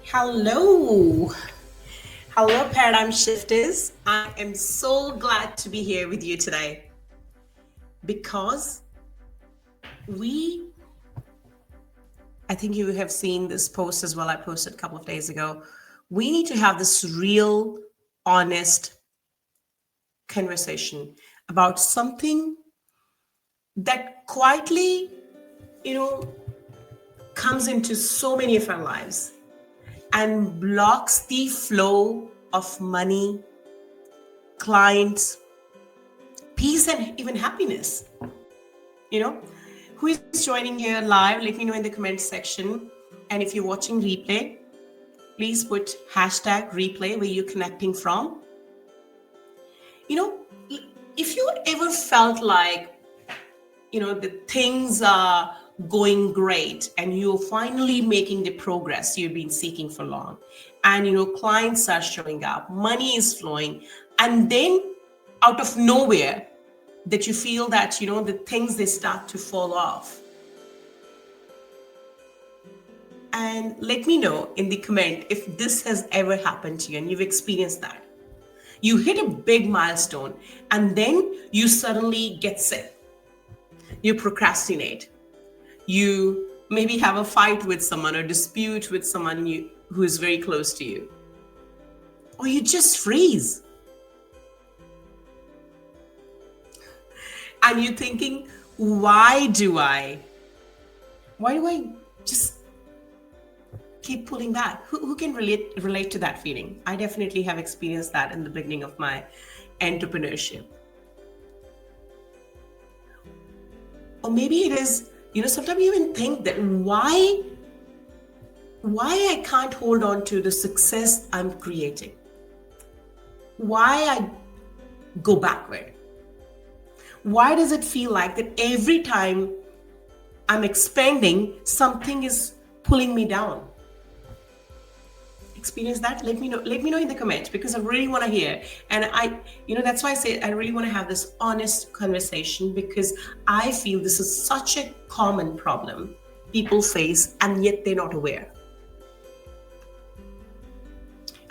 Hello. Hello, paradigm shifters. I am so glad to be here with you today because we, I think you have seen this post as well. I posted a couple of days ago. We need to have this real, honest conversation about something that quietly, you know, comes into so many of our lives and blocks the flow of money, clients, peace, and even happiness. You know, who is joining here live? Let me know in the comments section. And if you're watching replay, please put hashtag replay where you're connecting from. You know, if you ever felt like, the things are going great and you're finally making the progress you've been seeking for long, and, clients are showing up, money is flowing, and then out of nowhere, that you feel that the things they start to fall off. And let me know in the comment if this has ever happened to you and you've experienced that. You hit a big milestone and then you suddenly get sick. You procrastinate. You maybe have a fight with someone or dispute with someone who is very close to you. Or you just freeze. And you're thinking, why do I just keep pulling back? Who can relate to that feeling? I definitely have experienced that in the beginning of my entrepreneurship. Or maybe it is, sometimes you even think that why I can't hold on to the success I'm creating. Why I go backward. Why does it feel like that every time I'm expanding, something is pulling me down? Experience that? Let me know in the comments, because I really want to hear. And that's why I say I really want to have this honest conversation, because I feel this is such a common problem people face and yet they're not aware.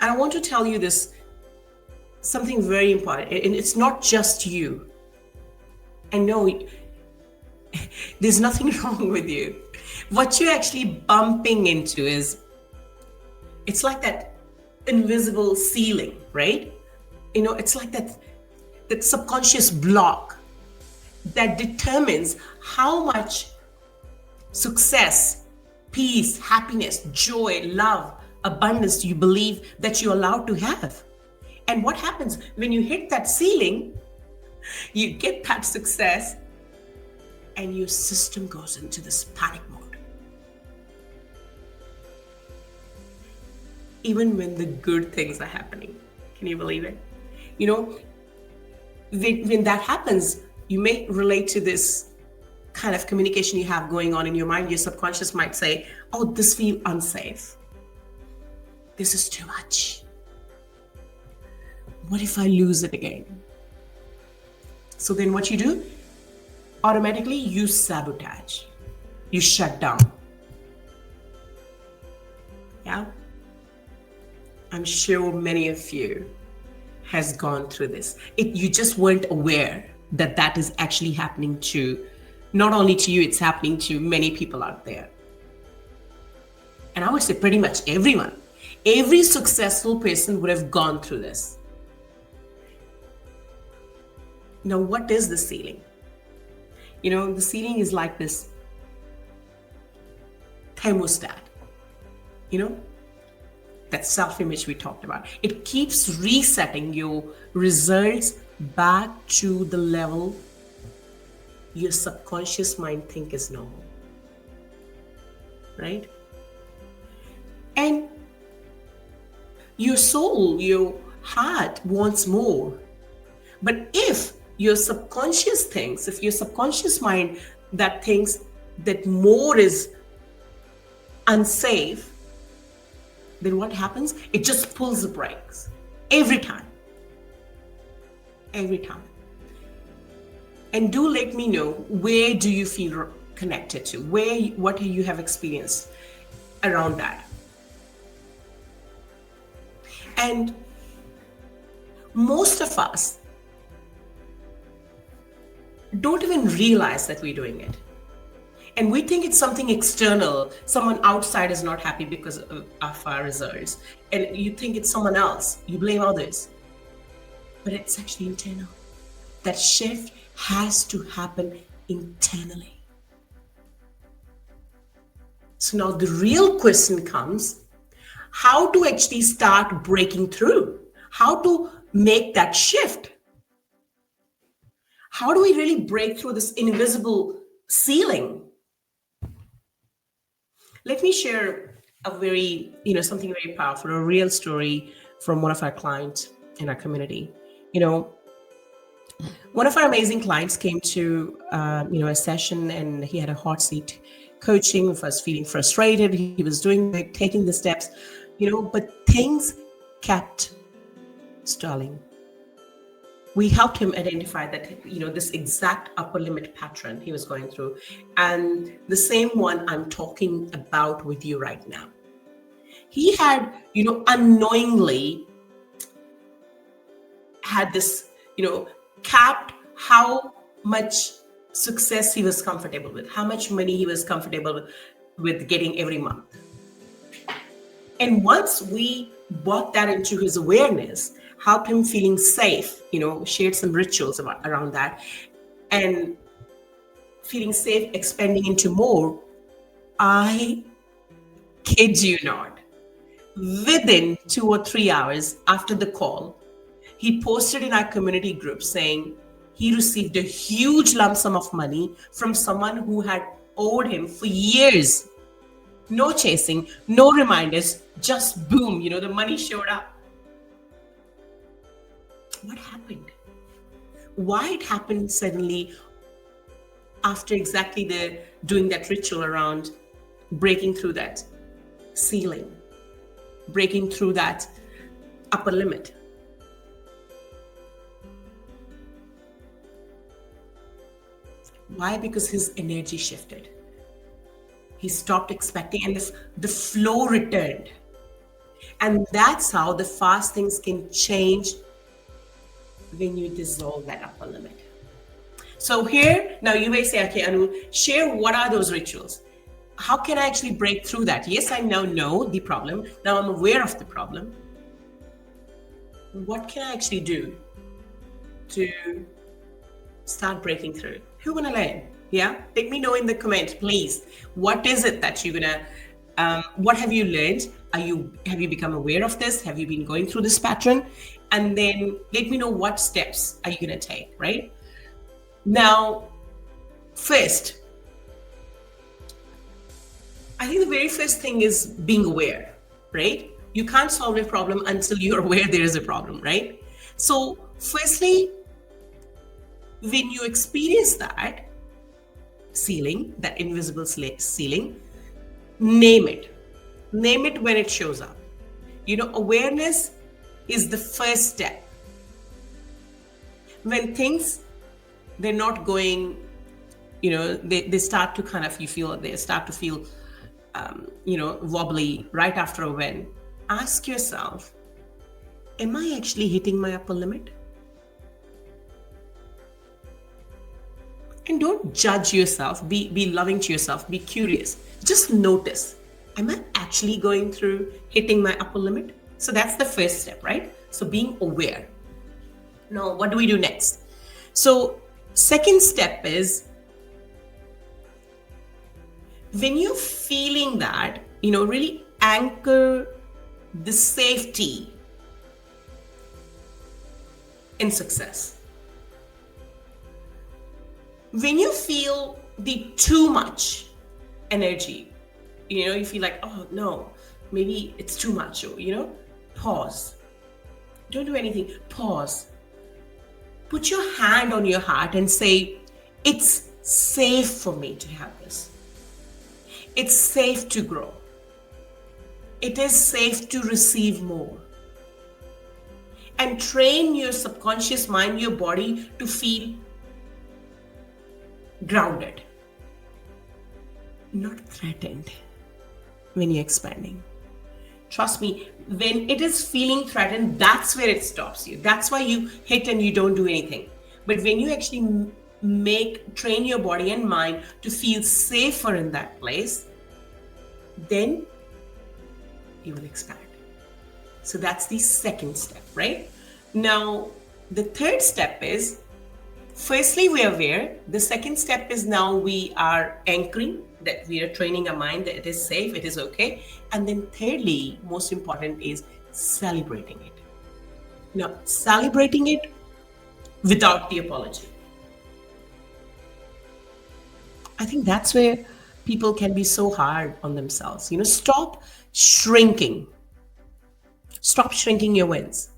And I want to tell you this, something very important, and it's not just you. I know there's nothing wrong with you. What you're actually bumping into is, it's like that invisible ceiling, right? It's like that subconscious block that determines how much success, peace, happiness, joy, love, abundance you believe that you're allowed to have. And what happens when you hit that ceiling? You get that success and your system goes into this panic mode. Even when the good things are happening. Can you believe it? When that happens, you may relate to this kind of communication you have going on in your mind. Your subconscious might say, oh, this feels unsafe. This is too much. What if I lose it again? So then what you do? Automatically, you sabotage. You shut down. Yeah? I'm sure many of you has gone through this. You just weren't aware that that is actually happening to, not only to you, it's happening to many people out there. And I would say pretty much everyone. Every successful person would have gone through this. Now, what is the ceiling? The ceiling is like this thermostat, that self-image we talked about. It keeps resetting your results back to the level your subconscious mind think is normal, right? And your soul, your heart wants more. But if your subconscious thinks, if your subconscious mind that thinks that more is unsafe, then what happens? It just pulls the brakes every time. Every time. And do let me know, where do you feel connected to? What do you have experienced around that? And most of us don't even realize that we're doing it. And we think it's something external. Someone outside is not happy because of our results. And you think it's someone else. You blame others. But it's actually internal. That shift has to happen internally. So now the real question comes, how to actually start breaking through? How to make that shift? How do we really break through this invisible ceiling? Let me share something very powerful, a real story from one of our clients in our community. One of our amazing clients came to, a session, and he had a hot seat coaching, was feeling frustrated. He was taking the steps, but things kept stalling. We helped him identify that, this exact upper limit pattern he was going through, and the same one I'm talking about with you right now. He had, unknowingly had this, capped how much success he was comfortable with, how much money he was comfortable with getting every month. And once we brought that into his awareness, helped him feeling safe, shared some rituals around that, and feeling safe, expanding into more, I kid you not, within 2 or 3 hours after the call, he posted in our community group saying he received a huge lump sum of money from someone who had owed him for years. No chasing, no reminders, just boom, the money showed up. What happened? Why it happened suddenly after exactly doing that ritual around breaking through that ceiling, breaking through that upper limit? Why? Because his energy shifted. He stopped expecting, and the flow returned. And that's how the fast things can change, when you dissolve that upper limit. So here, now you may say, okay, Anu, share what are those rituals? How can I actually break through that? Yes, I now know the problem. Now I'm aware of the problem. What can I actually do to start breaking through? Who wanna learn? Yeah, let me know in the comment, please. What is it that you're gonna? What have you learned? Have you become aware of this? Have you been going through this pattern? And then let me know what steps are you gonna take, right? Now, first, I think the very first thing is being aware, right? You can't solve a problem until you're aware there is a problem, right? So firstly, when you experience that ceiling, that invisible ceiling, name it. Name it when it shows up. Awareness is the first step. When things, they're not going, they start to kind of, they start to feel, wobbly right after a win. Ask yourself, am I actually hitting my upper limit? And don't judge yourself. Be loving to yourself. Be curious. Just notice, am I actually going through hitting my upper limit? So that's the first step, right? So being aware. Now, what do we do next? So second step is, when you're feeling that, really anchor the safety in success. When you feel the too much energy, you feel like, oh no, maybe it's too much, pause. Don't do anything, pause. Put your hand on your heart and say, it's safe for me to have this. It's safe to grow. It is safe to receive more. And train your subconscious mind, your body, to feel grounded, not threatened when you're expanding. Trust me, when it is feeling threatened, that's where it stops you. That's why you hit and you don't do anything. But when you actually train your body and mind to feel safer in that place, then you will expand. So that's the second step, right? Now, the third step is, firstly, we are aware. The second step is now we are anchoring, that we are training our mind that it is safe, it is okay. And then thirdly, most important is celebrating it. Now, celebrating it without the apology. I think that's where people can be so hard on themselves. Stop shrinking. Stop shrinking your wins.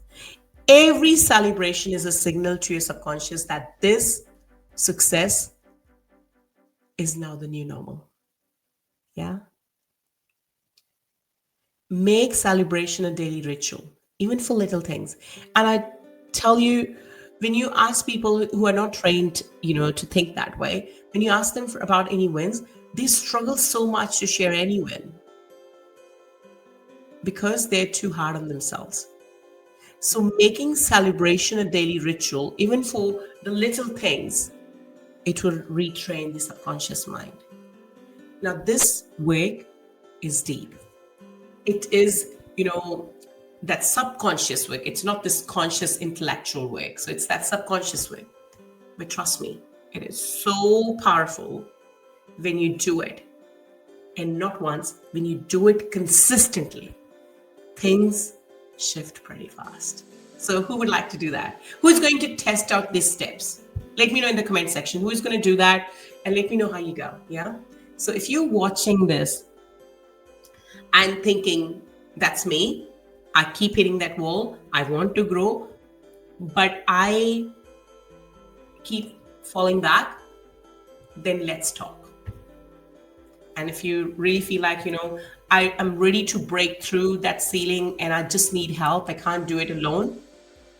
Every celebration is a signal to your subconscious that this success is now the new normal. Yeah. Make celebration a daily ritual, even for little things. And I tell you, when you ask people who are not trained, to think that way, when you ask them about any wins, they struggle so much to share any win because they're too hard on themselves. So making celebration a daily ritual, even for the little things, it will retrain the subconscious mind. Now, this work is deep. It is, that subconscious work. It's not this conscious intellectual work. So it's that subconscious work. But trust me, it is so powerful when you do it. And not once, when you do it consistently, things shift pretty fast. So who would like to do that? Who is going to test out these steps? Let me know in the comment section who is going to do that, and let me know how you go. Yeah. So if you're watching this and thinking, that's me, I keep hitting that wall, I want to grow, but I keep falling back, then let's talk. And if you really feel like, I am ready to break through that ceiling and I just need help, I can't do it alone,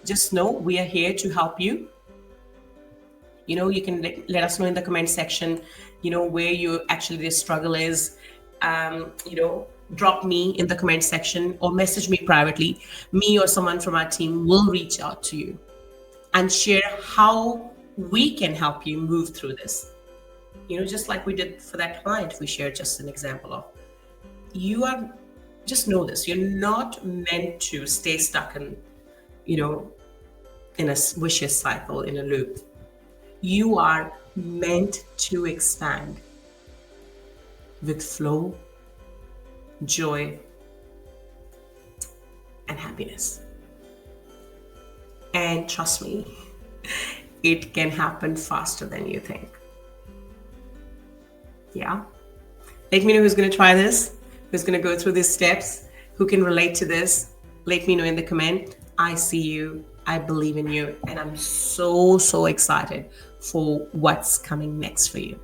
just know we are here to help you. You can let us know in the comment section, where the struggle is. Drop me in the comment section or message me privately. Me or someone from our team will reach out to you and share how we can help you move through this. Just like we did for that client, we shared just an example of. Just know this, you're not meant to stay stuck in a vicious cycle, in a loop. You are meant to expand with flow, joy, and happiness. And trust me, it can happen faster than you think. Yeah. Let me know who's going to try this, who's going to go through these steps, who can relate to this. Let me know in the comment. I see you. I believe in you. And I'm so, so excited for what's coming next for you.